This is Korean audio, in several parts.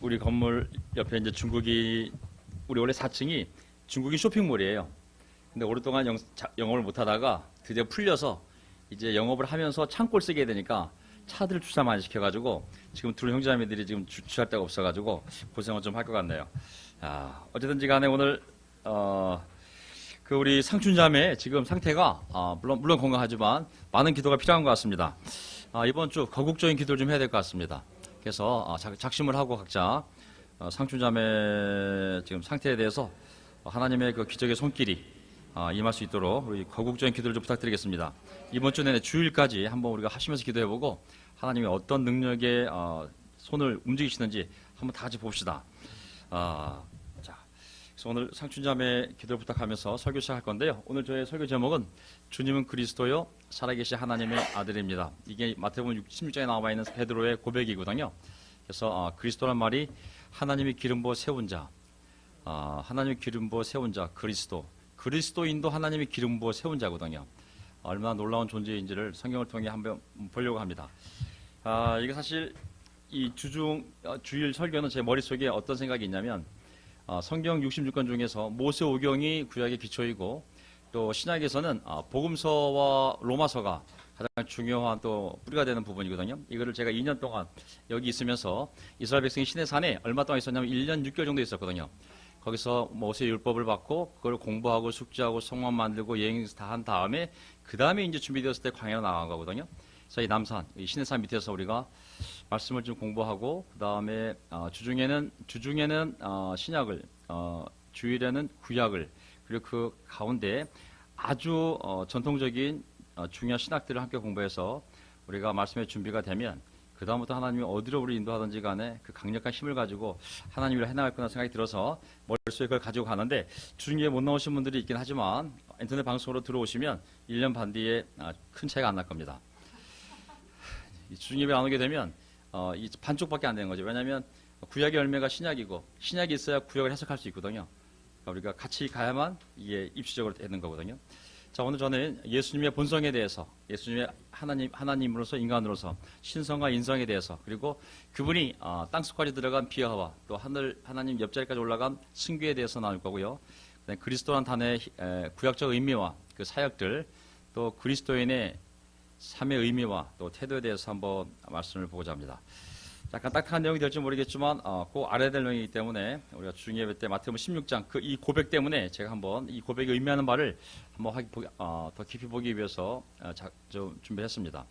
우리 건물 옆에 이제 중국이 우리 원래 4층이 중국인 쇼핑몰이에요. 근데 오랫동안 영업을 못 하다가 드디어 풀려서 이제 영업을 하면서 창고를 쓰게 되니까 차들 주차 많이 시켜가지고 지금 둘 형제자매들이 지금 주차할 데가 없어가지고 고생을 좀 할 것 같네요. 어쨌든지 간에 오늘 그 우리 상춘자매 지금 상태가 물론 건강하지만 많은 기도가 필요한 것 같습니다. 이번 주 거국적인 기도를 좀 해야 될 것 같습니다. 그래서 작심을 하고 각자 상춘자매 지금 상태에 대해서 하나님의 그 기적의 손길이 임할 수 있도록 우리 거국적인 기도를 좀 부탁드리겠습니다. 이번 주 내내 주일까지 한번 우리가 하시면서 기도해보고 하나님이 어떤 능력의 손을 움직이시는지 한번 다 같이 봅시다. 그래서 오늘 상춘자매 기도를 부탁하면서 설교 시작할 건데요. 오늘 저의 설교 제목은 주님은 그리스도요 살아계신 하나님의 아들입니다. 이게 마태복음 16장에 나와 있는 베드로의 고백이거든요. 그래서 그리스도란 말이 하나님이 기름 부어 세운 자, 하나님이 기름 부어 세운 자 그리스도인도 하나님이 기름 부어 세운 자거든요. 얼마나 놀라운 존재인지를 성경을 통해 한번 보려고 합니다. 이게 사실 이 주일 설교는 제 머릿속에 어떤 생각이 있냐면 성경 66권 중에서 모세오경이 구약의 기초이고 또 신약에서는 복음서와 로마서가 가장 중요한 또 뿌리가 되는 부분이거든요. 이거를 제가 2년 동안 여기 있으면서 이스라엘 백성이 시내산에 얼마 동안 있었냐면 1년 6개월 정도 있었거든요. 거기서 모세 율법을 받고 그걸 공부하고 숙지하고 성만 만들고 여행에서 다 한 다음에 그 다음에 이제 준비되었을 때 광야로 나간 거거든요. 그래서 이 남산, 이 시내산 밑에서 우리가 말씀을 좀 공부하고 그 다음에 주중에는 신약을, 주일에는 구약을 그리고 그 가운데 아주 전통적인 중요한 신학들을 함께 공부해서 우리가 말씀의 준비가 되면 그 다음부터 하나님이 어디로 우리 인도하든지 간에 그 강력한 힘을 가지고 하나님을 해나갈 거라는 생각이 들어서 머릿속에 그걸 가지고 가는데 주중에 못 나오신 분들이 있긴 하지만 인터넷 방송으로 들어오시면 1년 반 뒤에 큰 차이가 안 날 겁니다. 주중 예배 안 오게 되면 이 반쪽밖에 안 되는 거죠. 왜냐하면 구약의 열매가 신약이고 신약이 있어야 구약을 해석할 수 있거든요. 그러니까 우리가 같이 가야만 이게 입시적으로 되는 거거든요. 자, 오늘 저는 예수님의 본성에 대해서, 예수님의 하나님으로서 인간으로서 신성과 인성에 대해서 그리고 그분이 땅속까지 들어간 비하와 또 하나님 옆자리까지 올라간 승귀에 대해서 나눌 거고요. 그리스도란 단어의 구약적 의미와 그 사역들 또 그리스도인의 삶의 의미와 또 태도에 대해서 한번 말씀을 보고자 합니다. 약간 딱딱한 내용이 될지 모르겠지만 꼭 알아야 될 내용이기 때문에 우리가 주중예배 때 마태복음 16장 이 고백 때문에 제가 한번 이 고백이 의미하는 바를 한번 더 깊이 보기 위해서 좀 준비했습니다.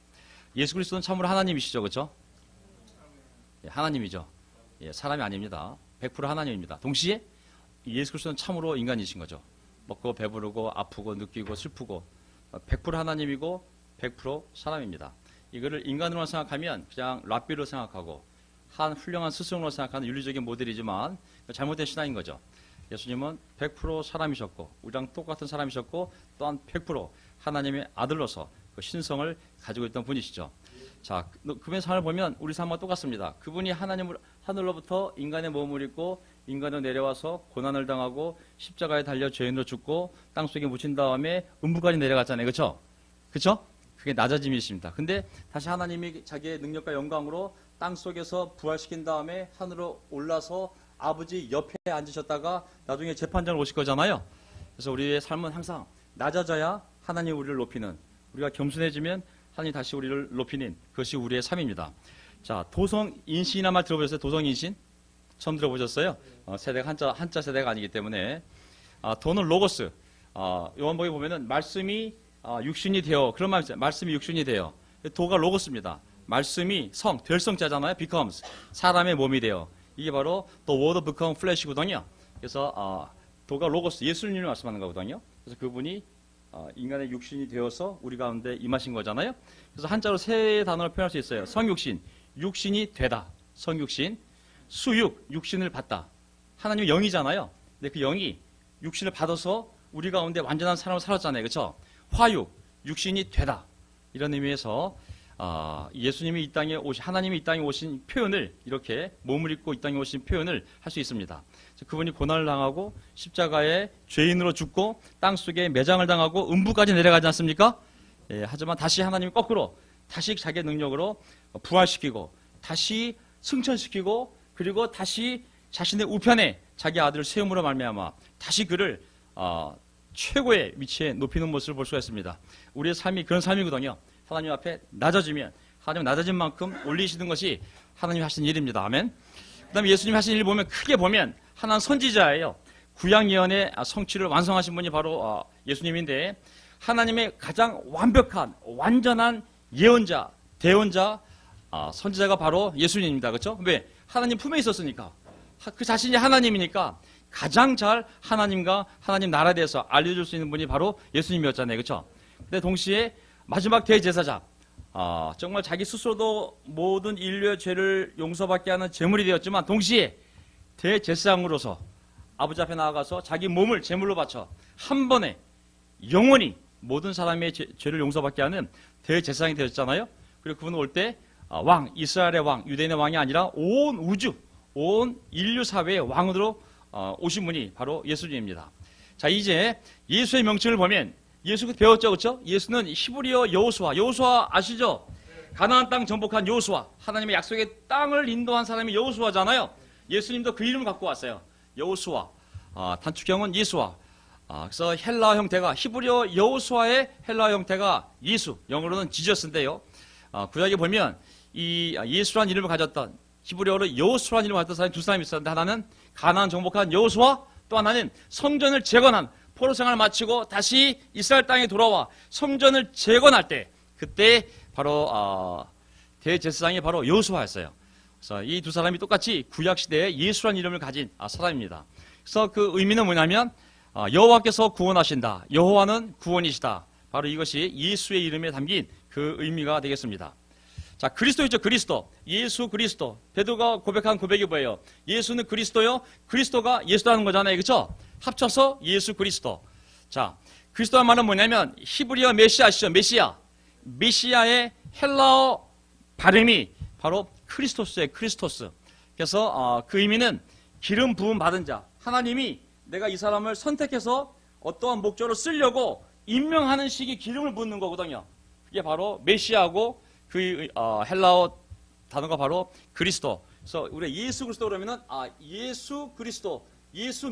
예수 그리스도는 참으로 하나님이시죠, 그렇죠? 예, 하나님이죠. 예, 사람이 아닙니다. 100% 하나님입니다. 동시에 예수 그리스도는 참으로 인간이신 거죠. 먹고 배부르고 아프고 느끼고 슬프고 100% 하나님이고 100% 사람입니다. 이거를 인간으로 생각하면 그냥 랍비로 생각하고 한 훌륭한 스승으로 생각하는 윤리적인 모델이지만 잘못된 신앙인 거죠. 예수님은 100% 사람이셨고 우리랑 똑같은 사람이셨고 또한 100% 하나님의 아들로서 그 신성을 가지고 있던 분이시죠. 자, 그분의 삶을 보면 우리 삶과 똑같습니다. 그분이 하늘로부터 인간의 몸을 입고 인간으로 내려와서 고난을 당하고 십자가에 달려 죄인으로 죽고 땅속에 묻힌 다음에 음부까지 내려갔잖아요. 그렇죠? 그렇죠? 그게 낮아짐이십니다. 근데 다시 하나님이 자기의 능력과 영광으로 땅속에서 부활시킨 다음에 하늘로 올라서 아버지 옆에 앉으셨다가 나중에 재판장을 오실 거잖아요. 그래서 우리의 삶은 항상 낮아져야 하나님 우리를 높이는, 우리가 겸손해지면 하나님 다시 우리를 높이는 그것이 우리의 삶입니다. 자, 도성인신이란 말 들어보셨어요? 도성인신? 처음 들어보셨어요? 세대가 한자 세대가 아니기 때문에 도는 로고스. 요한복음에 보면은 말씀이 육신이 되어, 그런 말 있어요. 말씀이 육신이 되어. 도가 로고스입니다. 말씀이 될 성자잖아요. becomes. 사람의 몸이 되어. 이게 바로 the word become flesh거든요. 그래서 도가 로고스, 예수님을 말씀하는 거거든요. 그래서 그분이 인간의 육신이 되어서 우리 가운데 임하신 거잖아요. 그래서 한자로 세 단어를 표현할 수 있어요. 성육신, 육신이 되다. 성육신, 수육, 육신을 받다. 하나님이 영이잖아요. 근데 그 영이 육신을 받아서 우리 가운데 완전한 사람으로 살았잖아요. 그렇죠? 화육, 육신이 되다. 이런 의미에서 예수님이 이 땅에 하나님이 이 땅에 오신 표현을 이렇게 몸을 입고 이 땅에 오신 표현을 할 수 있습니다. 그분이 고난을 당하고 십자가에 죄인으로 죽고 땅속에 매장을 당하고 음부까지 내려가지 않습니까? 예, 하지만 다시 하나님이 거꾸로 다시 자기의 능력으로 부활시키고 다시 승천시키고 그리고 다시 자신의 우편에 자기 아들을 세움으로 말미암아 다시 그를 최고의 위치에 높이는 모습을 볼 수가 있습니다. 우리의 삶이 그런 삶이거든요. 하나님 앞에 낮아지면 하나님 낮아진 만큼 올리시는 것이 하나님이 하신 일입니다. 아멘. 그 다음에 예수님이 하신 일 보면 크게 보면 하나는 선지자예요. 구약 예언의 성취를 완성하신 분이 바로 예수님인데 하나님의 가장 완벽한 완전한 예언자, 대언자, 선지자가 바로 예수님입니다. 그렇죠? 왜? 하나님 품에 있었으니까. 그 자신이 하나님이니까 가장 잘 하나님과 하나님 나라에 대해서 알려줄 수 있는 분이 바로 예수님이었잖아요. 그렇죠? 근데 동시에 마지막 대제사장, 정말 자기 스스로도 모든 인류의 죄를 용서받게 하는 제물이 되었지만 동시에 대제사장으로서 아버지 앞에 나아가서 자기 몸을 제물로 바쳐 한 번에 영원히 모든 사람의 죄를 용서받게 하는 대제사장이 되었잖아요. 그리고 그분은 올 때 왕, 이스라엘의 왕, 유대인의 왕이 아니라 온 우주, 온 인류 사회의 왕으로 오신 분이 바로 예수님입니다. 자, 이제 예수의 명칭을 보면 예수 배웠죠, 그렇죠? 예수는 히브리어 여호수아 아시죠? 가나안 땅 정복한 여호수아, 하나님의 약속의 땅을 인도한 사람이 여호수아잖아요. 예수님도 그 이름을 갖고 왔어요. 여호수아, 단축형은 예수아. 그래서 헬라 형태가 히브리어 여호수아의 헬라 형태가 예수, 영어로는 지저스인데요. 구약에 보면 이 예수란 이름을 가졌던 히브리어로 여호수아라는 이름을 가졌던 사람이 두 사람이 있었는데 하나는 가나안 정복한 여호수아, 또 하나는 성전을 재건한 포로 생활을 마치고 다시 이스라엘 땅에 돌아와 성전을 재건할 때 그때 바로 대제사장이 바로 여호수아였어요. 그래서 이 두 사람이 똑같이 구약 시대에 예수란 이름을 가진 사람입니다. 그래서 그 의미는 뭐냐면 여호와께서 구원하신다. 여호와는 구원이시다. 바로 이것이 예수의 이름에 담긴 그 의미가 되겠습니다. 자, 그리스도이죠. 그리스도. 예수 그리스도. 베드로가 고백한 고백이 뭐예요? 예수는 그리스도요. 그리스도가 예수라는 거잖아요. 그렇죠? 합쳐서 예수 그리스도. 자, 그리스도란 말은 뭐냐면 히브리어 메시아 아시죠? 메시아의 헬라어 발음이 바로 크리스토스예요. 크리스토스. 그래서 그 의미는 기름 부음 받은 자. 하나님이 내가 이 사람을 선택해서 어떠한 목적으로 쓰려고 임명하는 식의 기름을 붓는 거거든요. 그게 바로 메시아고 그 헬라어 단어가 바로 그리스도. 그래서 우리가 예수 그리스도 그러면은 예수 그리스도, 예수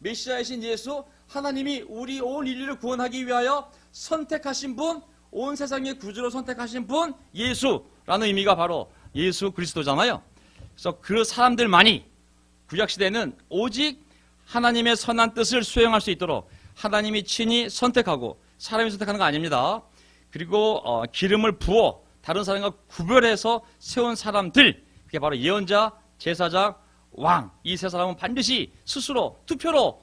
메시아이신 예수, 하나님이 우리 온 인류를 구원하기 위하여 선택하신 분, 온 세상의 구주로 선택하신 분, 예수라는 의미가 바로 예수 그리스도잖아요. 그래서 그 사람들만이 구약 시대는 오직 하나님의 선한 뜻을 수행할 수 있도록 하나님이 친히 선택하고 사람이 선택하는 거 아닙니다. 그리고 기름을 부어 다른 사람과 구별해서 세운 사람들, 그게 바로 예언자, 제사장, 왕, 이 세 사람은 반드시 스스로 투표로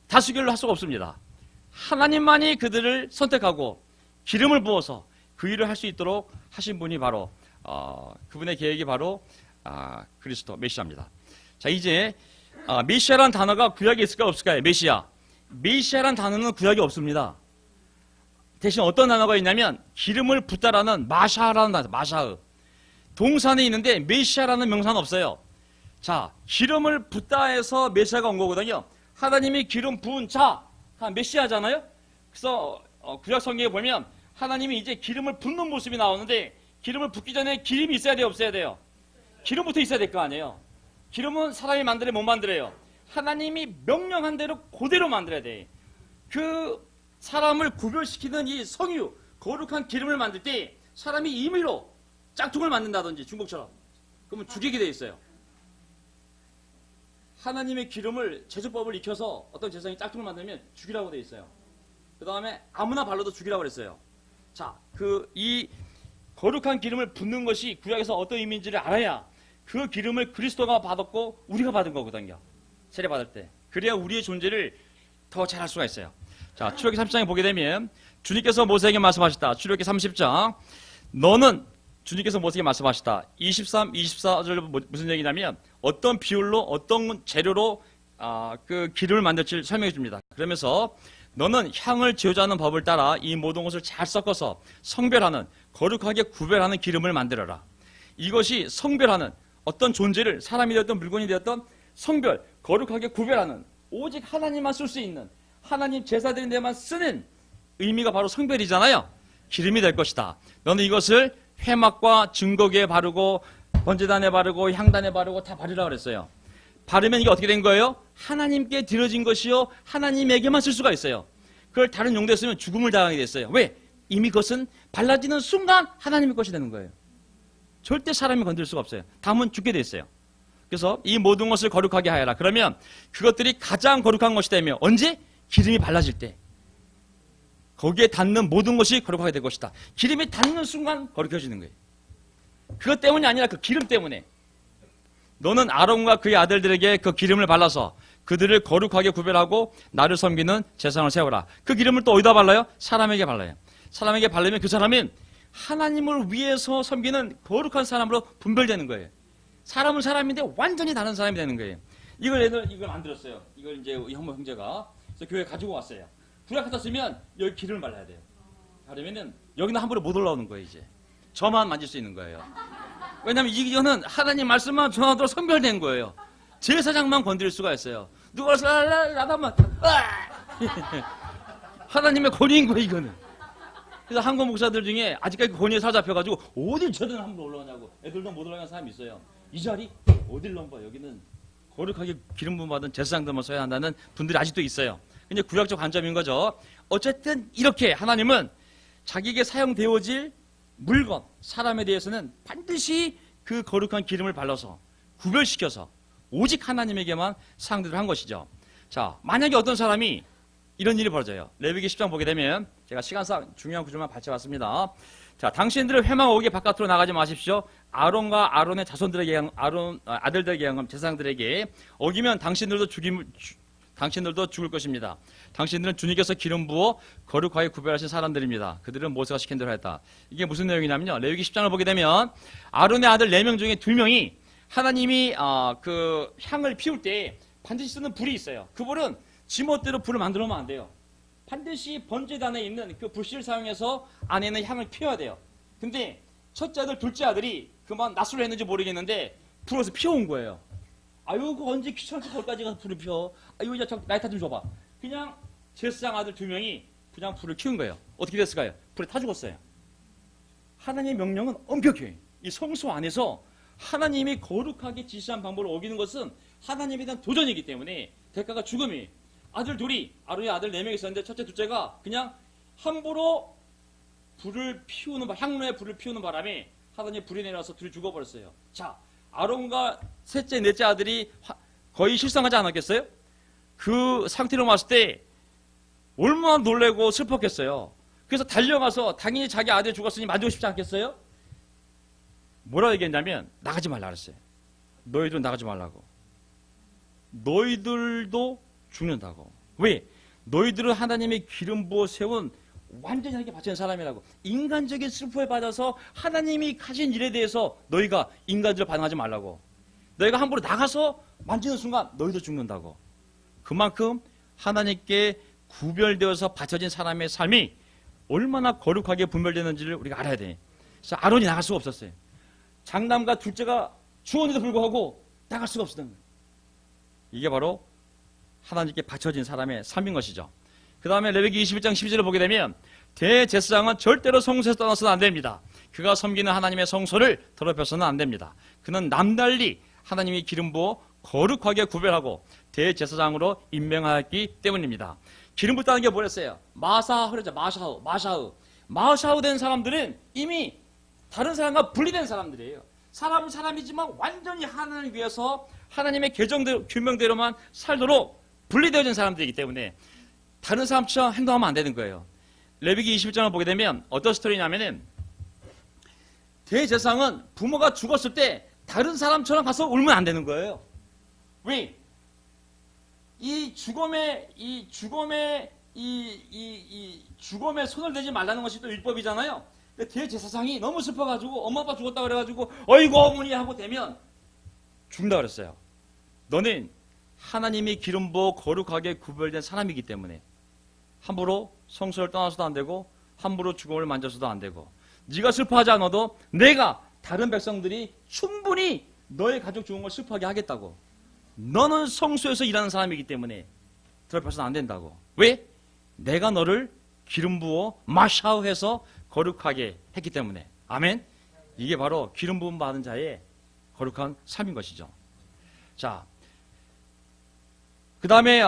다수결을 할 수가 없습니다. 하나님만이 그들을 선택하고 기름을 부어서 그 일을 할 수 있도록 하신 분이 바로 그분의 계획이 바로 그리스도 메시아입니다. 자, 이제 메시아라는 단어가 구약에 있을까요, 없을까요? 메시아라는 단어는 구약에 없습니다. 대신 어떤 단어가 있냐면 기름을 붓다라는 마샤라는 단어, 마샤흐. 동사는 있는데 메시아라는 명사는 없어요. 자, 기름을 붓다 해서 메시아가 온 거거든요. 하나님이 기름 부은 자, 메시아잖아요. 그래서 구약 성경에 보면 하나님이 이제 기름을 붓는 모습이 나오는데 기름을 붓기 전에 기름이 있어야 돼요, 없어야 돼요? 기름부터 있어야 될 거 아니에요. 기름은 사람이 만들어야 못 만들어요. 하나님이 명령한 대로 그대로 만들어야 돼. 그 사람을 구별시키는 이 성유, 거룩한 기름을 만들 때 사람이 임의로 짝퉁을 만든다든지 중국처럼 그러면 죽이게 돼 있어요. 하나님의 기름을 제조법을 익혀서 어떤 제사장이 짝퉁을 만들면 죽이라고 돼 있어요. 그 다음에 아무나 발라도 죽이라고 그랬어요. 자, 이 거룩한 기름을 붓는 것이 구약에서 어떤 의미인지를 알아야 그 기름을 그리스도가 받았고 우리가 받은 거거든요. 세례받을 때. 그래야 우리의 존재를 더 잘할 수가 있어요. 자, 출애굽기 30장에 보게 되면 주님께서 모세에게 말씀하셨다. 출애굽기 30장. 너는 주님께서 모세에게 말씀하셨다. 23, 24절 무슨 얘기냐면 어떤 비율로 어떤 재료로 그 기름을 만들지를 설명해 줍니다. 그러면서 너는 향을 지어자 하는 법을 따라 이 모든 것을 잘 섞어서 성별하는 거룩하게 구별하는 기름을 만들어라. 이것이 성별하는 어떤 존재를 사람이 되었던 물건이 되었던 성별, 거룩하게 구별하는 오직 하나님만 쓸 수 있는 하나님 제사드린 데만 쓰는 의미가 바로 성별이잖아요. 기름이 될 것이다. 너는 이것을 회막과 증거기에 바르고 번제단에 바르고 향단에 바르고 다 바르라고 그랬어요. 바르면 이게 어떻게 된 거예요? 하나님께 드려진 것이요 하나님에게만 쓸 수가 있어요. 그걸 다른 용도에 쓰면 죽음을 당하게 됐어요. 왜? 이미 그것은 발라지는 순간 하나님의 것이 되는 거예요. 절대 사람이 건드릴 수가 없어요. 다음은 죽게 돼 있어요. 그래서 이 모든 것을 거룩하게 하여라. 그러면 그것들이 가장 거룩한 것이 되며 언제? 기름이 발라질 때. 거기에 닿는 모든 것이 거룩하게 될 것이다. 기름이 닿는 순간 거룩해지는 거예요. 그것 때문이 아니라 그 기름 때문에. 너는 아론과 그의 아들들에게 그 기름을 발라서 그들을 거룩하게 구별하고 나를 섬기는 제사장을 세워라. 그 기름을 또 어디다 발라요? 사람에게 발라요. 사람에게 바르면 그 사람은 하나님을 위해서 섬기는 거룩한 사람으로 분별되는 거예요. 사람은 사람인데 완전히 다른 사람이 되는 거예요. 이걸 만들었어요. 이걸 이제 형모 형제가 그래서 교회에 가지고 왔어요. 불에 갖다 쓰면 여기 기름을 발라야 돼요. 바르면은 여기는 함부로 못 올라오는 거예요. 이제 저만 만질 수 있는 거예요. 왜냐하면 이거는 하나님 말씀만 전하도록 선별된 거예요. 제사장만 건드릴 수가 있어요. 누가 와서 라라라라면 하나님의 권위인 거예요. 이거는. 그래서 한국 목사들 중에 아직까지 권위에 사잡혀가지고 어딜 저든 함부로 올라오냐고 애들도 못 올라가는 사람이 있어요. 이 자리 어딜 넘봐. 여기는 거룩하게 기름 부음 받은 제사장들만 서야 한다는 분들이 아직도 있어요. 근데 구약적 관점인 거죠. 어쨌든 이렇게 하나님은 자기에게 사용되어질 물건, 사람에 대해서는 반드시 그 거룩한 기름을 발라서 구별시켜서 오직 하나님에게만 사용되도록 한 것이죠. 자, 만약에 어떤 사람이 이런 일이 벌어져요. 레위기 10장 보게 되면 제가 시간상 중요한 구절만 발췌봤습니다. 자, 당신들은 회막 오게 바깥으로 나가지 마십시오. 아론과 아론의 자손들에게 아들들에게 향한 제사장들에게 어기면 당신들도 죽을 것입니다. 당신들은 주님께서 기름 부어 거룩하게 구별하신 사람들입니다. 그들은 모세가 시킨 대로 했다. 이게 무슨 내용이냐면요. 레위기 10장을 보게 되면 아론의 아들 4명 중에 2명이 하나님이 그 향을 피울 때 반드시 쓰는 불이 있어요. 그 불은 지멋대로 불을 만들어 놓으면 안 돼요. 반드시 번제단에 있는 그 불씨를 사용해서 안에 있는 향을 피워야 돼요. 근데 첫째 아들, 둘째 아들이 그만 낯설어 했는지 모르겠는데 불어서 피워온 거예요. 아유, 그 언제 귀찮게 거기까지 가서 불을 피워. 아유, 이제 라이터 좀 줘봐. 그냥 제사장 아들 2명이 그냥 불을 키운 거예요. 어떻게 됐을까요? 불에 타 죽었어요. 하나님의 명령은 엄격해요. 이 성소 안에서 하나님이 거룩하게 지시한 방법을 어기는 것은 하나님에 대한 도전이기 때문에 대가가 죽음이에요. 아들 둘이, 아론의 아들 4명 있었는데 첫째, 둘째가 그냥 함부로 불을 피우는, 향로에 불을 피우는 바람에 하나님의 불이 내려와서 둘이 죽어버렸어요. 자, 아론과 셋째, 넷째 아들이 거의 실성하지 않았겠어요? 그 상태로 봤을 때 얼마나 놀래고 슬펐겠어요. 그래서 달려가서 당연히 자기 아들이 죽었으니 만지고 싶지 않겠어요? 뭐라고 얘기했냐면 나가지 말라 그랬어요. 너희들은 나가지 말라고. 너희들도 죽는다고. 왜? 너희들은 하나님의 기름 부어 세운 완전히 하나님께 바치는 사람이라고. 인간적인 슬픔에 빠져서 하나님이 하신 일에 대해서 너희가 인간적으로 반응하지 말라고. 너희가 함부로 나가서 만지는 순간 너희도 죽는다고. 그만큼 하나님께 구별되어서 바쳐진 사람의 삶이 얼마나 거룩하게 분별되는지를 우리가 알아야 돼. 그래서 아론이 나갈 수가 없었어요. 장남과 둘째가 죽었는데도 불구하고 나갈 수가 없었던 거예요. 이게 바로 하나님께 바쳐진 사람의 삶인 것이죠. 그 다음에 레위기 21장 12절을 보게 되면 대제사장은 절대로 성소에서 떠나서는 안 됩니다. 그가 섬기는 하나님의 성소를 더럽혀서는 안 됩니다. 그는 남달리 하나님이 기름 부어 거룩하게 구별하고 대제사장으로 임명하였기 때문입니다. 기름 붓다는 게 뭐랬어요? 마사흐 그러죠. 마샤흐 된 사람들은 이미 다른 사람과 분리된 사람들이에요. 사람은 사람이지만 완전히 하나님 위해서 하나님의 계정대로 규명대로만 살도록 분리되어진 사람들이기 때문에 다른 사람처럼 행동하면 안 되는 거예요. 레위기 21장을 보게 되면 어떤 스토리냐면은 대제사장은 부모가 죽었을 때 다른 사람처럼 가서 울면 안 되는 거예요. 왜? 이 죽음에 손을 대지 말라는 것이 또 율법이잖아요. 근데 대제사장이 너무 슬퍼가지고 엄마 아빠 죽었다 그래가지고 어이구 어머니 하고 되면 죽는다 그랬어요. 너는 하나님이 기름 부어 거룩하게 구별된 사람이기 때문에 함부로 성소를 떠나서도 안 되고 함부로 죽음을 만져서도 안 되고 네가 슬퍼하지 않아도 내가 다른 백성들이 충분히 너의 가족 죽은 걸 슬퍼하게 하겠다고. 너는 성소에서 일하는 사람이기 때문에 더럽혀서는 안 된다고. 왜? 내가 너를 기름 부어 마샤우해서 거룩하게 했기 때문에. 아멘. 이게 바로 기름 부음 받은 자의 거룩한 삶인 것이죠. 자, 그 다음에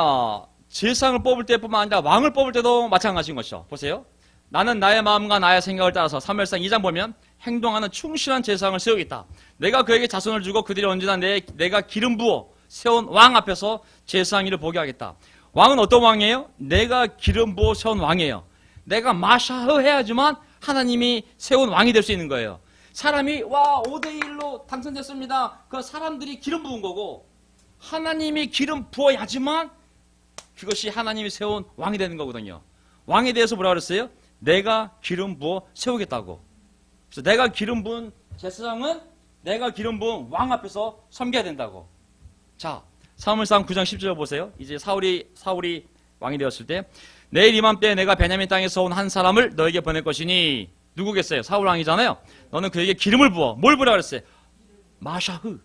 제사장을 뽑을 때뿐만 아니라 왕을 뽑을 때도 마찬가지인 것이죠. 보세요. 나는 나의 마음과 나의 생각을 따라서 사무엘상 2장 보면 행동하는 충실한 제사장을 세우겠다. 내가 그에게 자손을 주고 그들이 언제나 내가 기름 부어 세운 왕 앞에서 제사장 일을 보게 하겠다. 왕은 어떤 왕이에요? 내가 기름 부어 세운 왕이에요. 내가 마샤흐 해야지만 하나님이 세운 왕이 될 수 있는 거예요. 사람이 5대1로 당선됐습니다. 그 사람들이 기름 부은 거고 하나님이 기름 부어야지만 그것이 하나님이 세운 왕이 되는 거거든요. 왕에 대해서 뭐라 그랬어요? 내가 기름 부어 세우겠다고. 그래서 내가 기름 부은 제사장은 내가 기름 부은 왕 앞에서 섬겨야 된다고. 자, 사무엘상 9장 10절 보세요. 이제 사울이 왕이 되었을 때 내일 이맘때에 내가 베냐민 땅에서 온 한 사람을 너에게 보낼 것이니 누구겠어요? 사울 왕이잖아요. 너는 그에게 기름을 부어. 뭘 부으라 그랬어요? 마샤흐.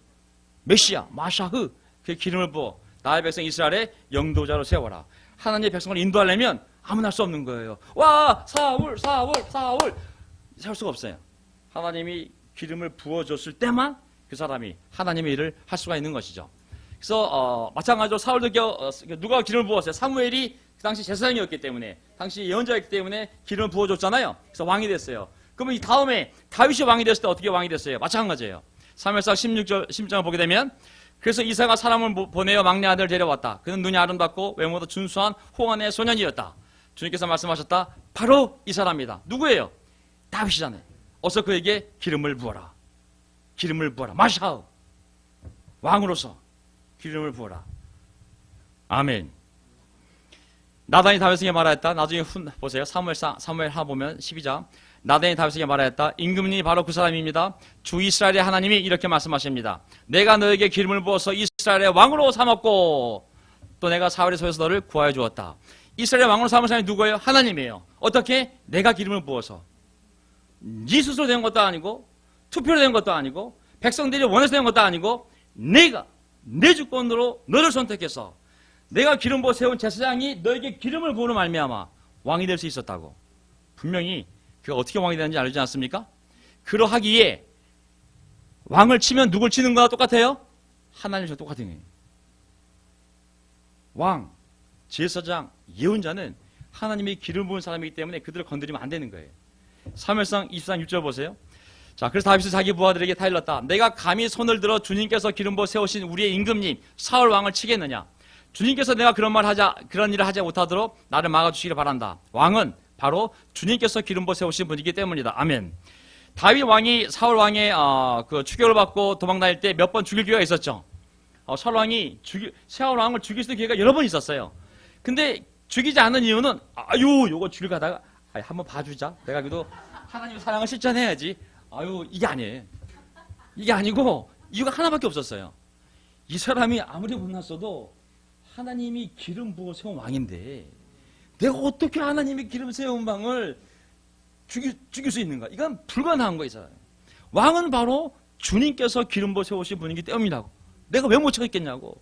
메시아 마샤흐. 그 기름을 부어 나의 백성 이스라엘의 영도자로 세워라. 하나님의 백성을 인도하려면 아무나 할 수 없는 거예요. 와 사울 세울 수가 없어요. 하나님이 기름을 부어줬을 때만 그 사람이 하나님의 일을 할 수가 있는 것이죠. 그래서 마찬가지로 사울도 누가 기름을 부었어요? 사무엘이 그 당시 제사장이었기 때문에 당시 예언자였기 때문에 기름을 부어줬잖아요. 그래서 왕이 됐어요. 그러면 이 다음에 다윗이 왕이 됐을 때 어떻게 왕이 됐어요? 마찬가지예요. 사무엘상 16장을 보게 되면 그래서 이사가 사람을 보내어 막내 아들을 데려왔다. 그는 눈이 아름답고 외모도 준수한 호환의 소년이었다. 주님께서 말씀하셨다. 바로 이 사람이다. 누구예요? 다윗이잖아요. 어서 그에게 기름을 부어라. 기름을 부어라. 마샤우. 왕으로서 기름을 부어라. 아멘. 나단이 다윗에게 말하였다. 나중에 보세요. 사무엘하 보면 12장. 나단이 다윗에게 말하였다. 임금님이 바로 그 사람입니다. 주 이스라엘의 하나님이 이렇게 말씀하십니다. 내가 너에게 기름을 부어서 이스라엘의 왕으로 삼았고 또 내가 사울의 손에서 너를 구하여 주었다. 이스라엘의 왕으로 삼은 사람이 누구예요? 하나님이에요. 어떻게? 내가 기름을 부어서. 네 스스로 된 것도 아니고 투표로 된 것도 아니고 백성들이 원해서 된 것도 아니고 내가 내 주권으로 너를 선택해서 내가 기름 부어 세운 제사장이 너에게 기름을 부으로 말미암아 왕이 될 수 있었다고. 분명히 그가 어떻게 왕이 되는지 알지 않습니까? 그러하기에 왕을 치면 누굴 치는 거와 똑같아요? 하나님과 똑같은 거예요. 왕, 제사장, 예언자는 하나님이 기름 부은 사람이기 때문에 그들을 건드리면 안 되는 거예요. 사무엘상 24장 6절 보세요. 자, 그래서 다윗이 자기 부하들에게 타일렀다. 내가 감히 손을 들어 주님께서 기름 부어 세우신 우리의 임금님 사울 왕을 치겠느냐? 주님께서 내가 그런 일을 하지 못하도록 나를 막아주시기를 바란다. 왕은 바로 주님께서 기름 부어 세우신 분이기 때문이다. 아멘. 다윗 왕이 사울 왕의 그 추격을 받고 도망다닐 때 몇 번 죽일 기회가 있었죠. 사울 왕이 사울 왕을 죽일 수 있는 기회가 여러 번 있었어요. 근데 죽이지 않은 이유는 요거 죽일 가다가 한번 봐주자. 내가 그래도 하나님의 사랑을 실천해야지. 이게 아니에요. 이게 아니고 이유가 하나밖에 없었어요. 이 사람이 아무리 못났어도 하나님이 기름 부어 세운 왕인데 내가 어떻게 하나님의 기름 세운 왕을 죽일 수 있는가? 이건 불가능한 거예요. 이 사람. 왕은 바로 주님께서 기름 부어 세우신 분이기 때문이라고. 내가 왜 못 찾겠냐고.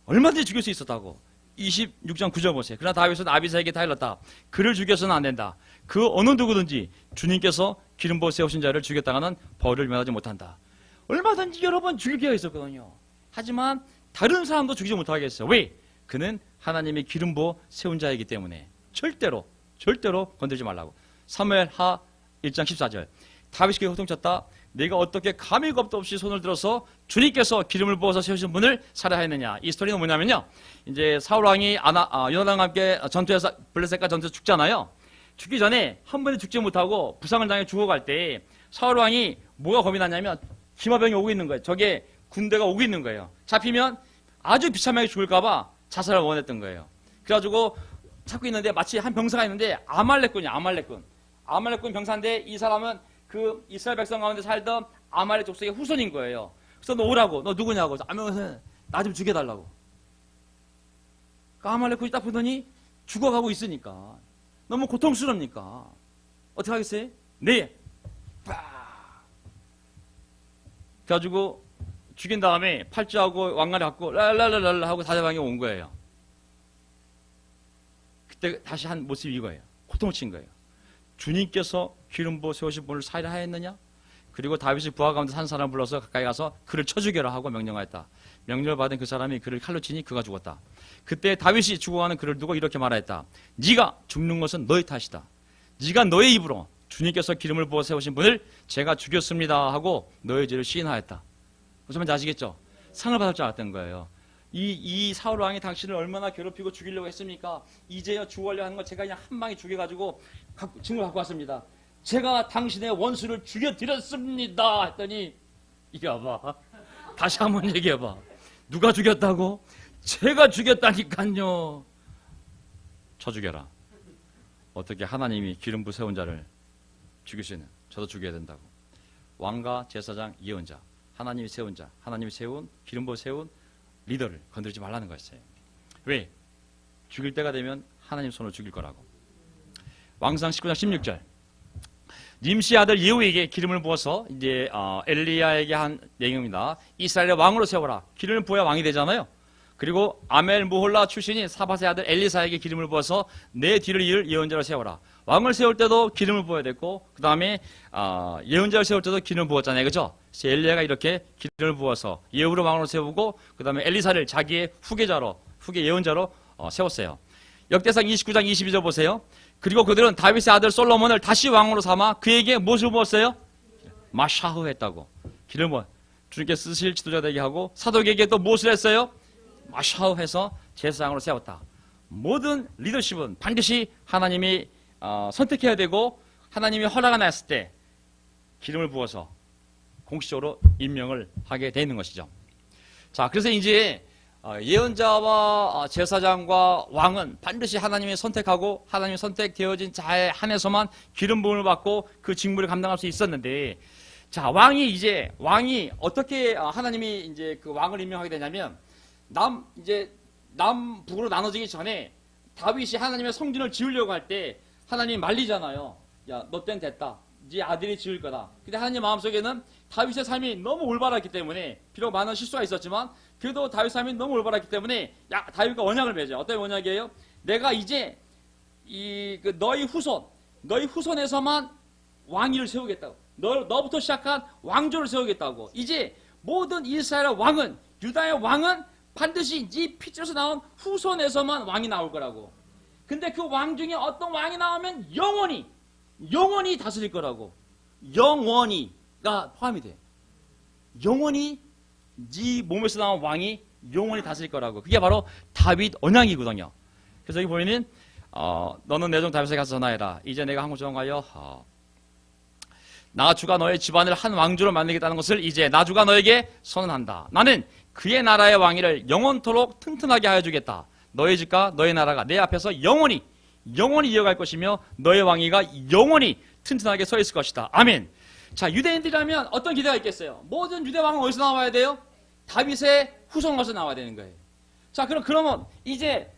얼마든지 죽일 수 있었다고. 26장 9절 보세요. 그러나 다윗은 아비사에게 타일렀다. 그를 죽여서는 안 된다. 그 어느 누구든지 주님께서 기름 부어 세우신 자를 죽였다가는 벌을 면하지 못한다. 얼마든지 여러 번 죽일 기회가 있었거든요. 하지만 다른 사람도 죽이지 못하겠어요. 왜? 그는 하나님의 기름 부어 세운 자이기 때문에 절대로 건들지 말라고. 사무엘하 1장 14절. 다윗이 그에게 호통쳤다. 내가 어떻게 감히 겁도 없이 손을 들어서 주님께서 기름을 부어서 세우신 분을 살해야 했느냐. 이 스토리는 뭐냐면요. 이제 사울 왕이 요나단과 함께 전투에서 블레셋과 전투에서 죽잖아요. 죽기 전에 한 번에 죽지 못하고 부상을 당해 죽어갈 때 사울 왕이 뭐가 겁이 났냐면 기마병이 오고 있는 거예요. 저게 군대가 오고 있는 거예요. 잡히면 아주 비참하게 죽을까봐 자살을 원했던 거예요. 그래가지고 찾고 있는데 마치 한 병사가 있는데 아말렉군이야. 아말렉군 병사인데 이 사람은 그 이스라엘 백성 가운데 살던 아말렉 족속의 후손인 거예요. 그래서 너 오라고. 너 누구냐고. 아면은 나 좀 죽여달라고. 그러니까 아말렉군이 딱 보더니 죽어가고 있으니까 너무 고통스럽니까. 어떻게 하겠어요? 네. 그래가지고 죽인 다음에 팔찌하고 왕관을 갖고 랄랄랄랄 하고 사대방에 온 거예요. 그때 다시 한 모습이 이거예요. 고통을 친 거예요. 주님께서 기름 부어 세우신 분을 살해하였느냐? 그리고 다윗이 부하 가운데 한 사람 불러서 가까이 가서 그를 쳐 죽여라 하고 명령하였다. 명령을 받은 그 사람이 그를 칼로 치니 그가 죽었다. 그때 다윗이 죽어가는 그를 두고 이렇게 말하였다. 네가 죽는 것은 너의 탓이다. 네가 너의 입으로 주님께서 기름을 부어 세우신 분을 제가 죽였습니다 하고 너의 죄를 시인하였다. 무슨 말인지 아시겠죠? 상을 받을 줄 알았던 거예요. 이 사울 왕이 당신을 얼마나 괴롭히고 죽이려고 했습니까? 이제야 죽으려 하는 거 제가 그냥 한 방에 죽여가지고 증거를 갖고 왔습니다. 제가 당신의 원수를 죽여드렸습니다 했더니 이게 봐봐. 다시 한번 얘기해봐. 누가 죽였다고? 제가 죽였다니까요. 쳐 죽여라. 어떻게 하나님이 기름 부어 세운 자를 죽일 수 있는, 저도 죽여야 된다고. 왕과 제사장, 예언자, 하나님이 세운 자, 하나님이 세운 기름 부어 세운 리더를 건드리지 말라는 거였어요. 왜? 죽일 때가 되면 하나님 손으로 죽일 거라고. 왕상 19장 16절. 님시 아들 예후에게 기름을 부어서 이제 엘리야에게 한 내용입니다. 이스라엘의 왕으로 세워라. 기름을 부어야 왕이 되잖아요. 그리고 아멜 무홀라 출신인 사밧의 아들 엘리사에게 기름을 부어서 내 뒤를 이을 예언자로 세워라. 왕을 세울 때도 기름을 부어야 됐고, 그 다음에 예언자를 세울 때도 기름을 부었잖아요, 그렇죠? 엘리야가 이렇게 기름을 부어서 예후를 왕으로 세우고, 그 다음에 엘리사를 자기의 후계 예언자로 세웠어요. 역대상 29장 22절 보세요. 그리고 그들은 다윗의 아들 솔로몬을 다시 왕으로 삼아 그에게 무엇을 부었어요? 마샤흐 했다고. 기름을 부어 주님께 쓰실 지도자 되게 하고, 사독에게 또 무엇을 했어요? 마샤흐 해서 제사장으로 세웠다. 모든 리더십은 반드시 하나님이 선택해야 되고, 하나님이 허락을 났을 때 기름을 부어서 공식적으로 임명을 하게 되어 있는 것이죠. 자, 그래서 이제 예언자와 제사장과 왕은 반드시 하나님이 선택하고 하나님이 선택되어진 자에 한해서만 기름 부음을 받고 그 직무를 감당할 수 있었는데, 자, 왕이 어떻게 하나님이 이제 그 왕을 임명하게 되냐면, 남북으로 나눠지기 전에 다윗이 하나님의 성전을 지으려고 할 때 하나님이 말리잖아요. 야, 너 땐 됐다. 네 아들이 지을 거다. 근데 하나님 마음속에는 다윗의 삶이 너무 올바랐기 때문에, 비록 많은 실수가 있었지만 그래도 다윗의 삶이 너무 올바랐기 때문에 다윗과 언약을 맺어요. 어떤 언약이에요? 내가 이제 너희 후손에서만 왕위를 세우겠다고. 너부터 시작한 왕조를 세우겠다고. 이제 모든 이스라엘의 왕은, 유다의 왕은 반드시 네 피줄에서 나온 후손에서만 왕이 나올 거라고. 근데 그 왕 중에 어떤 왕이 나오면 영원히 다스릴 거라고. 영원히가 포함이 돼. 영원히 네 몸에서 나온 왕이 영원히 다스릴 거라고. 그게 바로 다윗 언약이거든요. 그래서 여기 보이는 너는 내 종 다윗에게 가서 전하해라. 이제 내가 한국 정하여 나 주가 너의 집안을 한 왕조로 만들겠다는 것을 이제 나 주가 너에게 선언한다. 나는 그의 나라의 왕위를 영원토록 튼튼하게 하여 주겠다. 너의 집과 너의 나라가 내 앞에서 영원히 이어갈 것이며 너의 왕위가 영원히 튼튼하게 서 있을 것이다. 아멘. 자, 유대인들이라면 어떤 기대가 있겠어요? 모든 유대 왕은 어디서 나와야 돼요? 다윗의 후손으로서 나와야 되는 거예요. 자, 그러면 이제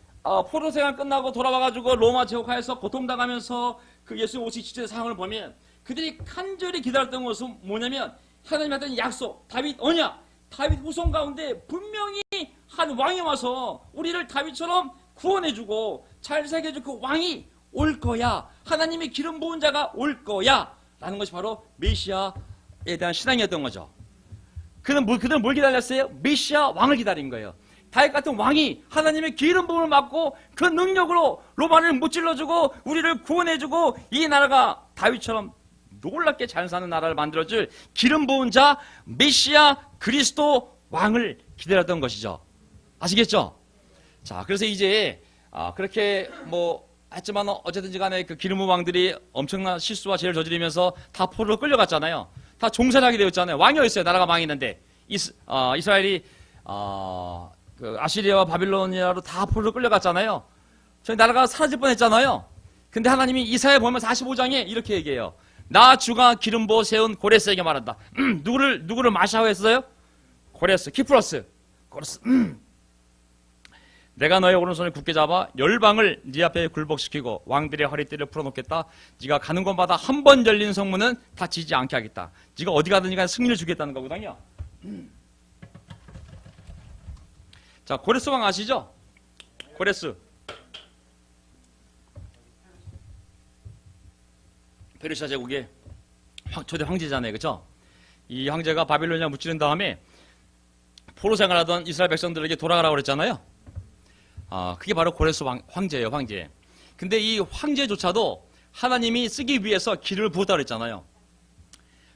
포로 생활 끝나고 돌아와가지고 로마 제국하에서 고통당하면서 그 예수님 오시 시절의 상황을 보면 그들이 간절히 기다렸던 것은 뭐냐면, 하나님한테 약속, 다윗 언약, 다윗 후손 가운데 분명히 한 왕이 와서 우리를 다윗처럼 구원해주고 잘 살게해줄 그 왕이 올 거야. 하나님의 기름 부은 자가 올 거야. 라는 것이 바로 메시아에 대한 신앙이었던 거죠. 그들은 뭘 기다렸어요? 메시아 왕을 기다린 거예요. 다윗 같은 왕이 하나님의 기름 부음을 받고 그 능력으로 로마를 무찔러주고 우리를 구원해주고 이 나라가 다윗처럼 놀랍게 잘 사는 나라를 만들어줄 기름 부은 자 메시아 그리스도 왕을 기다렸던 것이죠. 아시겠죠? 자, 그래서 이제 그렇게 했지만 어쨌든지 간에 그 기름 부은 왕들이 엄청난 실수와 죄를 저지르면서 다 포로로 끌려갔잖아요. 다 종살이하게 되었잖아요. 왕이 어딨어요? 나라가 망했는데 이스라엘이 그 아시리아와 바빌로니아로 다 포로로 끌려갔잖아요. 저희 나라가 사라질 뻔했잖아요. 근데 하나님이 이사야 보면 45장에 이렇게 얘기해요. 나 주가 기름 부어 세운 고레스에게 말한다. 누구를 마샤오 했어요? 고레스, 키프로스. 내가 너의 오른손을 굳게 잡아 열방을 네 앞에 굴복시키고 왕들의 허리띠를 풀어놓겠다. 네가 가는 곳마다 한 번 열린 성문은 닫히지 않게 하겠다. 네가 어디 가든지 간에 승리를 주겠다는 거거든요. 자, 고레스 왕 아시죠? 고레스. 페르시아 제국의 초대 황제잖아요, 그렇죠? 이 황제가 바빌로니아 무찌른 다음에 포로 생활하던 이스라엘 백성들에게 돌아가라고 그랬잖아요. 그게 바로 고레스 황제예요, 황제. 근데 이 황제조차도 하나님이 쓰기 위해서 기름을 부었다고 그랬잖아요.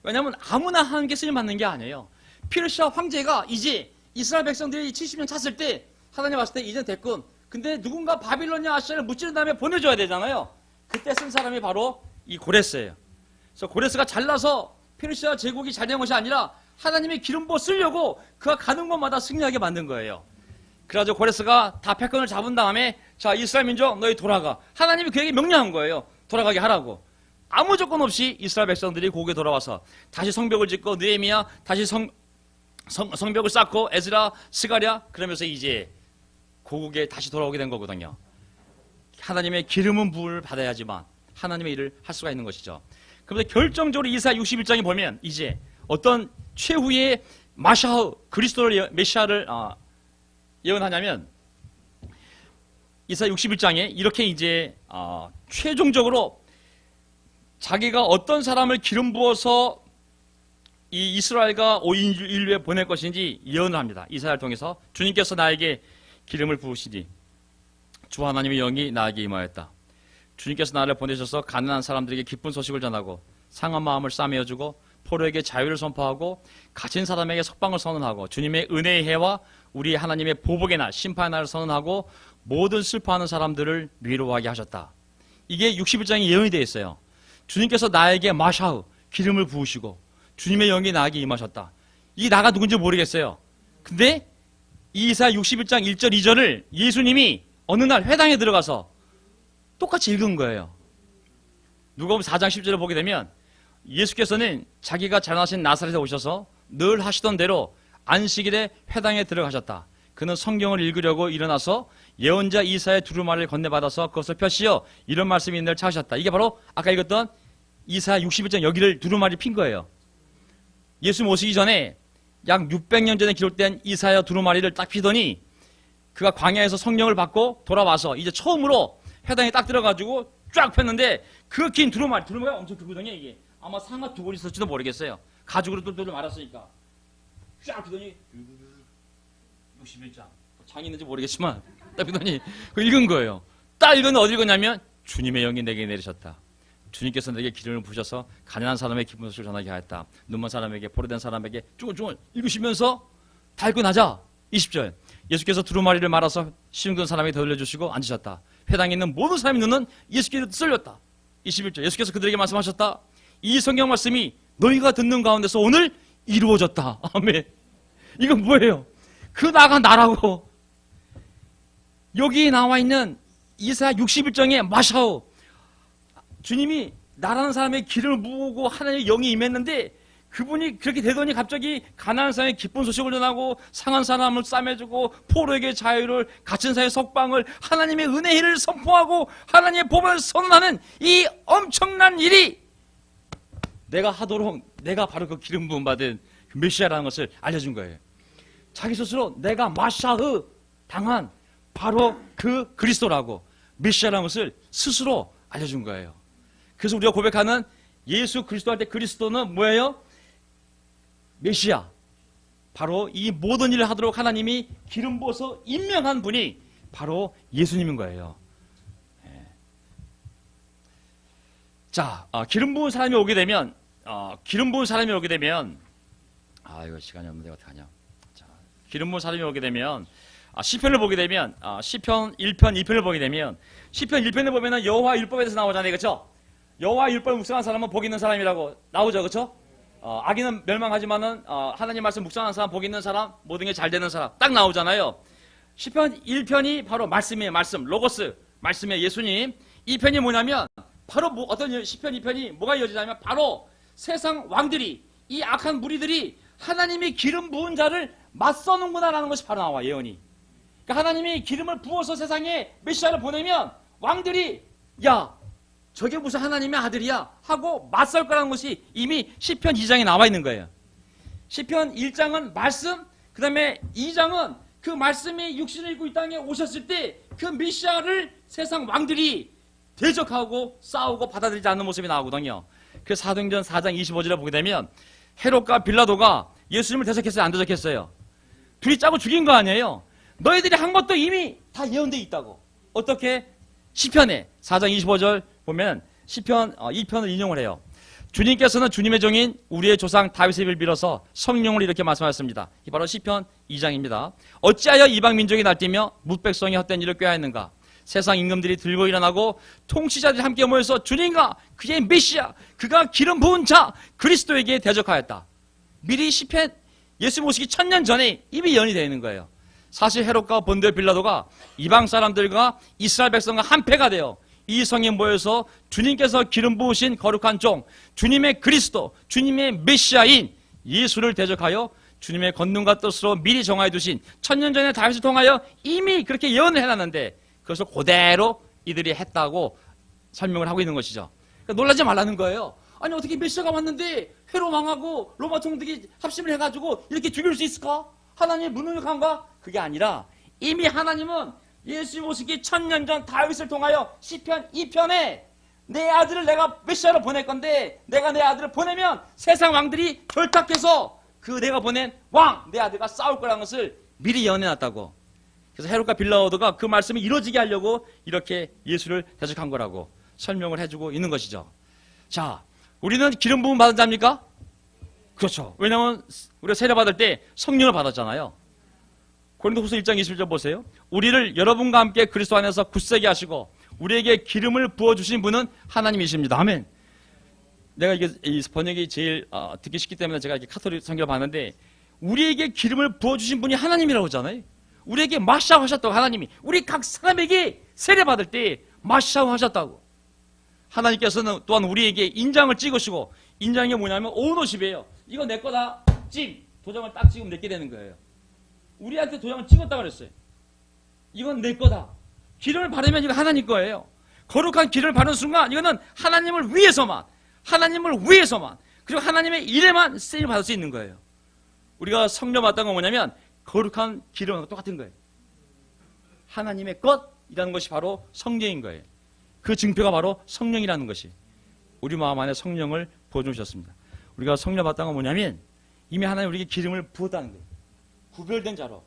왜냐하면 아무나 하는 게 쓰임 받는 게 아니에요. 페르시아 황제가 이제 이스라엘 백성들이 70년 찼을 때 하나님 봤을 때 이젠 됐군. 근데 누군가 바빌로니아 아시아를 무찌른 다음에 보내줘야 되잖아요. 그때 쓴 사람이 바로 이 고레스예요. 그래서 고레스가 잘나서 페르시아 제국이 잘 된 것이 아니라 하나님이 기름 부어 쓰려고 그가 가는 곳마다 승리하게 만든 거예요. 그래가지고 고레스가 다 패권을 잡은 다음에 자, 이스라엘 민족 너희 돌아가. 하나님이 그에게 명령한 거예요. 돌아가게 하라고. 아무 조건 없이 이스라엘 백성들이 고국에 돌아와서 다시 성벽을 짓고 느헤미야 다시 성벽을 쌓고 에스라 스가랴 그러면서 이제 고국에 다시 돌아오게 된 거거든요. 하나님의 기름은 부을 받아야지만 하나님의 일을 할 수가 있는 것이죠. 그런데 결정적으로 이사야 61장에 보면 이제 어떤 최후의 마샤흐 그리스도를 메시아를 예언하냐면 이사야 61장에 이렇게 이제 최종적으로 자기가 어떤 사람을 기름 부어서 이 이스라엘과 온 인류에 보낼 것인지 예언을 합니다. 이사야를 통해서 주님께서 나에게 기름을 부으시니 주 하나님의 영이 나에게 임하였다. 주님께서 나를 보내셔서 가난한 사람들에게 기쁜 소식을 전하고 상한 마음을 싸매어주고 포로에게 자유를 선포하고 갇힌 사람에게 석방을 선언하고 주님의 은혜의 해와 우리 하나님의 보복의 날 심판의 날을 선언하고 모든 슬퍼하는 사람들을 위로하게 하셨다. 이게 61장에 예언이 되어 있어요. 주님께서 나에게 마샤흐 기름을 부으시고 주님의 영이 나에게 임하셨다. 이게 나가 누군지 모르겠어요. 근데 이사야 61장 1절 2절을 예수님이 어느 날 회당에 들어가서 똑같이 읽은 거예요. 누가복음 4장 10절을 보게 되면 예수께서는 자기가 자라나신 나사렛에 오셔서 늘 하시던 대로 안식일에 회당에 들어가셨다. 그는 성경을 읽으려고 일어나서 예언자 이사야의 두루마리를 건네받아서 그것을 펴시어 이런 말씀이 있는 데를 찾으셨다. 이게 바로 아까 읽었던 이사야 61장 여기를 두루마리 핀 거예요. 예수님 오시기 전에 약 600년 전에 기록된 이사야 두루마리를 딱 피더니 그가 광야에서 성령을 받고 돌아와서 이제 처음으로 회당에 딱 들어가지고 쫙 폈는데 그 긴 두루마리가 엄청 크거든요. 이게 아마 상하 두 번 있었지도 모르겠어요. 가죽으로 똘똘 말았으니까 쫙 피더니 61장 장이 있는지 모르겠지만 딱 피더니 그 읽은 거예요. 딱 읽었는데 어디 읽었냐면 주님의 영이 내게 내리셨다. 주님께서 내게 기름을 부으셔서 가난한 사람에게 기쁜 소식을 전하게 하였다. 눈먼 사람에게 포로된 사람에게 쭈글쭈글 읽으시면서 다 읽고 나자 20절 예수께서 두루마리를 말아서 시중된 사람에게 더 올려주시고 앉으셨다. 회당에 있는 모든 사람의 눈은 예수께 쏠렸다. 21절 예수께서 그들에게 말씀하셨다. 이 성경 말씀이 너희가 듣는 가운데서 오늘 이루어졌다. 아멘. 이건 뭐예요? 그 나가 나라고. 여기 나와 있는 이사야 61장의 마샤오 주님이 나라는 사람의 기름을 부으고 하나님의 영이 임했는데 그분이 그렇게 되더니 갑자기 가난한 사람의 기쁜 소식을 전하고 상한 사람을 싸매주고 포로에게 자유를 갇힌 사람의 석방을 하나님의 은혜를 선포하고 하나님의 복을 선언하는 이 엄청난 일이 내가 하도록 내가 바로 그 기름 부음 받은 그 메시아라는 것을 알려준 거예요. 자기 스스로 내가 마샤흐 당한 바로 그 그리스도라고 메시아라는 것을 스스로 알려준 거예요. 그래서 우리가 고백하는 예수 그리스도 할 때 그리스도는 뭐예요? 메시아. 바로 이 모든 일을 하도록 하나님이 기름 부어서 임명한 분이 바로 예수님인 거예요. 자, 기름 부은 사람이 오게 되면 이거 시간이 없는데 어떡하냐. 자, 기름 부은 사람이 오게 되면 시편을 보게 되면 시편 1편 2편을 보게 되면 시편 1편을 보면은 여호와 율법에 대해서 나오잖아요. 그렇죠? 여호와 율법을 묵상한 사람은 복이 있는 사람이라고 나오죠. 그렇죠? 악인은 멸망하지만은 하나님 말씀 묵상한 사람, 복이 있는 사람, 모든 게 잘 되는 사람 딱 나오잖아요. 시편 1편이 바로 말씀이에요. 말씀, 로고스, 말씀의 예수님. 2편이 뭐냐면 바로 어떤 시편 2편이 뭐가 이어지냐면 바로 세상 왕들이 이 악한 무리들이 하나님이 기름 부은 자를 맞서는구나라는 것이 바로 나와 예언이. 그러니까 하나님이 기름을 부어서 세상에 메시아를 보내면 왕들이 야 저게 무슨 하나님의 아들이야 하고 맞설 거라는 것이 이미 시편 2장에 나와 있는 거예요. 시편 1장은 말씀, 그 다음에 2장은 그 말씀이 육신을 입고 이 땅에 오셨을 때 그 메시아를 세상 왕들이 대적하고 싸우고 받아들이지 않는 모습이 나오거든요. 그 사도행전 4장 25절에 보게 되면 헤롯과 빌라도가 예수님을 대적했어요? 안 대적했어요? 둘이 짜고 죽인 거 아니에요? 너희들이 한 것도 이미 다 예언되어 있다고. 어떻게? 시편에 4장 25절 보면 시편 2편을 인용을 해요. 주님께서는 주님의 종인 우리의 조상 다윗의 입을 빌어서 성령을 이렇게 말씀하셨습니다. 이 바로 시편 2장입니다. 어찌하여 이방 민족이 날뛰며 뭇백성이 헛된 일을 꾀하였는가? 세상 임금들이 들고 일어나고 통치자들이 함께 모여서 주님과 그의 메시아, 그가 기름 부은 자 그리스도에게 대적하였다. 미리 시편 예수 모시기 1000년 전에 이미 예언이 되어 있는 거예요. 사실 헤롯과 본디오 빌라도가 이방 사람들과 이스라엘 백성과 한패가 되어 이 성에 모여서 주님께서 기름 부으신 거룩한 종, 주님의 그리스도, 주님의 메시아인 예수를 대적하여 주님의 권능과 뜻으로 미리 정하여 두신 1000년 전에 다윗을 통하여 이미 그렇게 예언을 해놨는데 그것을 그대로 이들이 했다고 설명을 하고 있는 것이죠. 그러니까 놀라지 말라는 거예요. 아니 어떻게 메시아가 왔는데 헤롯 왕하고 로마 총독이 합심을 해가지고 이렇게 죽일 수 있을까? 하나님이 무능력한가? 그게 아니라 이미 하나님은 예수 모시기 1000년 전 다윗을 통하여 시편 2편에 내 아들을 내가 메시아로 보낼 건데 내가 내 아들을 보내면 세상 왕들이 결탁해서 그 내가 보낸 왕, 내 아들과 싸울 거라는 것을 미리 예언해놨다고. 그래서 헤롯과 빌라도가 그 말씀이 이루어지게 하려고 이렇게 예수를 대적한 거라고 설명을 해주고 있는 것이죠. 자, 우리는 기름 부음 받은 자입니까? 그렇죠. 왜냐하면 우리가 세례 받을 때 성령을 받았잖아요. 고린도후서 1장 21절 보세요. 우리를 여러분과 함께 그리스도 안에서 굳세게 하시고 우리에게 기름을 부어주신 분은 하나님이십니다. 아멘. 내가 이게 이 번역이 제일 듣기 쉽기 때문에 제가 이렇게 카톨릭 성경을 봤는데 우리에게 기름을 부어주신 분이 하나님이라고 하잖아요. 우리에게 마샤오 하셨다고. 하나님이 우리 각 사람에게 세례 받을 때 마샤오 하셨다고. 하나님께서는 또한 우리에게 인장을 찍으시고, 인장이 뭐냐면 오너십이에요. 이거 내 거다. 도장을 딱 찍으면 내게 되는 거예요. 우리한테 도장을 찍었다고 그랬어요. 이건 내 거다. 기름을 바르면 이거 하나님 거예요. 거룩한 기름을 바르는 순간 이거는 하나님을 위해서만, 그리고 하나님의 일에만 쓰임을 받을 수 있는 거예요. 우리가 성령 받던 건 뭐냐면 거룩한 기름과 똑같은 거예요. 하나님의 것이라는 것이 바로 성령인 거예요. 그 증표가 바로 성령이라는 것이 우리 마음 안에 성령을 부어주셨습니다. 우리가 성령 받던 건 뭐냐면 이미 하나님 우리에게 기름을 부었다는 거예요. 구별된 자로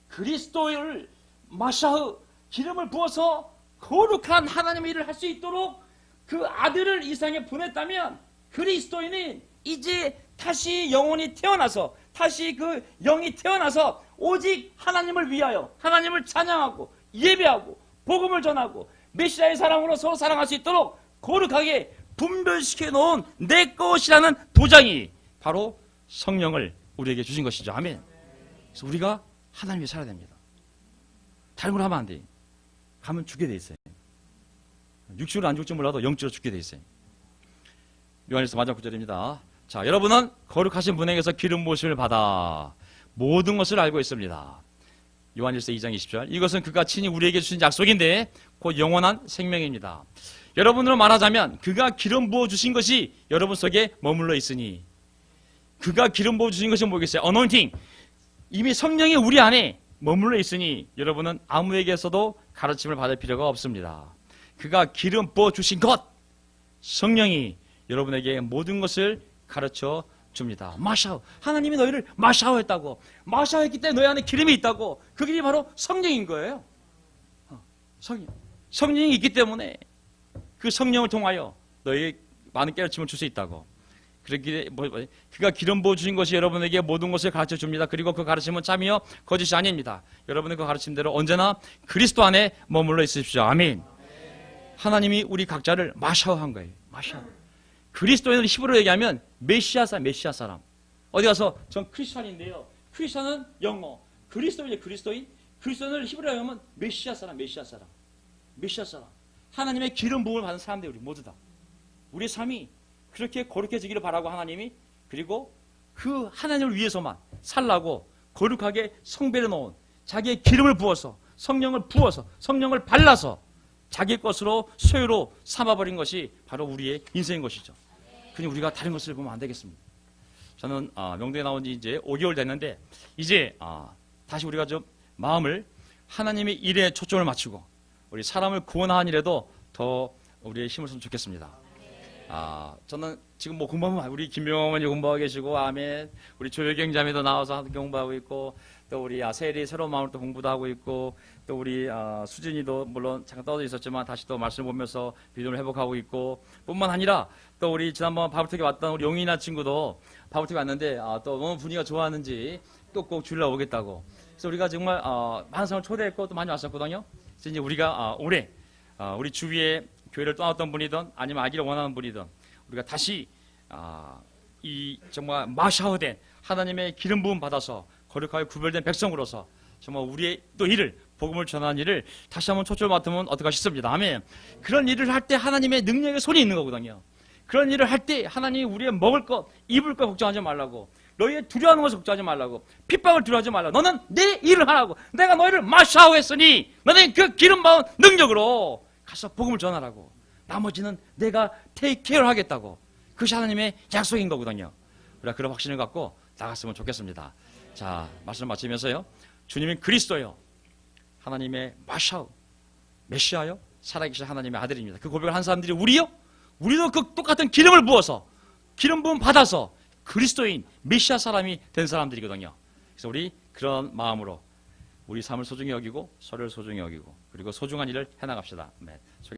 그리스도를 마샤흐 기름을 부어서 거룩한 하나님의 일을 할 수 있도록 그 아들을 이 세상에 보냈다면 그리스도인은 이제 다시 영혼이 태어나서 다시 그 영이 태어나서 오직 하나님을 위하여 하나님을 찬양하고 예배하고 복음을 전하고 메시아의 사랑으로 서로 사랑할 수 있도록 거룩하게 분별시켜 놓은 내 것이라는 도장이 바로 성령을 우리에게 주신 것이죠. 아멘. 그래서 우리가 하나님 위해 살아야 됩니다. 다른 걸 하면 안 돼. 가면 죽게 돼 있어요. 육식으로 안 죽을지 몰라도 영적으로 죽게 돼 있어요. 요한일서 마지막 구절입니다. 자, 여러분은 거룩하신 분에게서 기름 부으심을 받아 모든 것을 알고 있습니다. 요한일서 2장 20절. 이것은 그가 친히 우리에게 주신 약속인데 곧 영원한 생명입니다. 여러분으로 말하자면 그가 기름 부어주신 것이 여러분 속에 머물러 있으니, 그가 기름 부어주신 것이 뭐겠어요? 어노인팅. 이미 성령이 우리 안에 머물러 있으니 여러분은 아무에게서도 가르침을 받을 필요가 없습니다. 그가 기름 부어주신 것, 성령이 여러분에게 모든 것을 가르쳐 줍니다. 마샤오. 하나님이 너희를 마샤오했다고. 마샤오했기 때문에 너희 안에 기름이 있다고. 그 길이 바로 성령인 거예요. 성령이 있기 때문에 그 성령을 통하여 너희에게 많은 깨우침을 줄 수 있다고. 그렇기에 그가 기름 부어주신 것이 여러분에게 모든 것을 가르쳐 줍니다. 그리고 그 가르침은 참이요 거짓이 아닙니다. 여러분의 그 가르침대로 언제나 그리스도 안에 머물러 있으십시오. 아멘. 하나님이 우리 각자를 마샤오한 거예요. 마샤오. 그리스도인을 히브리어로 얘기하면 메시아 사람. 어디 가서 전 크리스찬인데요. 크리스찬은 영어, 그리스도인이 그리스도인, 그리스도인을 히브리어로 하면 메시아 사람. 하나님의 기름 부음을 받은 사람들 우리 모두 다. 우리의 삶이 그렇게 거룩해지기를 바라고 하나님이, 그리고 그 하나님을 위해서만 살라고 거룩하게 성배를 놓은 자기의 기름을 부어서 성령을 부어서 성령을 발라서 자기 것으로 소유로 삼아버린 것이 바로 우리의 인생인 것이죠. 그러니 우리가 다른 것을 보면 안 되겠습니다. 저는 명도에 나온 지 이제 5개월 됐는데 이제 다시 우리가 좀 마음을 하나님의 일에 초점을 맞추고 우리 사람을 구원하는 일에도 더 우리의 힘을 줬으면 좋겠습니다. 저는 지금 뭐 공부하면 우리 김명호 어머니 공부하고 계시고, 아멘. 우리 조효경 자매도 나와서 공부하고 있고, 또 우리 세리 새로운 마음으로 또 공부도 하고 있고, 또 우리 수진이도 물론 잠깐 떨어져 있었지만 다시 또 말씀을 보면서 비전을 회복하고 있고, 뿐만 아니라 또 우리 지난번 바울톡에 왔던 우리 용인아 친구도 바울톡에 왔는데 또 너무 분위기가 좋았는지 또 꼭 주일날 오겠다고. 그래서 우리가 정말 많은 사람을 초대했고 또 많이 왔었거든요. 그래서 이제 우리가 올해 우리 주위에 교회를 떠났던 분이든 아니면 아기를 원하는 분이든 우리가 다시 이 정말 마샤오된 하나님의 기름 부음 받아서 거룩하게 구별된 백성으로서 정말 우리의 또 일을 복음을 전하는 일을 다시 한번 초점을 맡으면 어떨까 싶습니다. 아멘. 그런 일을 할 때 하나님의 능력의 손이 있는 거거든요. 그런 일을 할 때 하나님이 우리의 먹을 것, 입을 것 걱정하지 말라고, 너희의 두려워하는 것을 걱정하지 말라고, 핍박을 두려워하지 말라고, 너는 내 일을 하라고, 내가 너희를 마샤오했으니 너는 그 기름 부은 능력으로 가서 복음을 전하라고, 나머지는 내가 테이크 케어를 하겠다고. 그것이 하나님의 약속인 거거든요. 우리가 그런 확신을 갖고 나갔으면 좋겠습니다. 자, 말씀 마치면서요, 주님은 그리스도요, 하나님의 마샤오, 메시아요, 살아계신 하나님의 아들입니다. 그 고백을 한 사람들이 우리요? 우리도 그 똑같은 기름을 부어서, 기름 부음 받아서 그리스도인 메시아 사람이 된 사람들이거든요. 그래서 우리 그런 마음으로 우리 삶을 소중히 여기고 서로를 소중히 여기고 그리고 소중한 일을 해나갑시다. 네.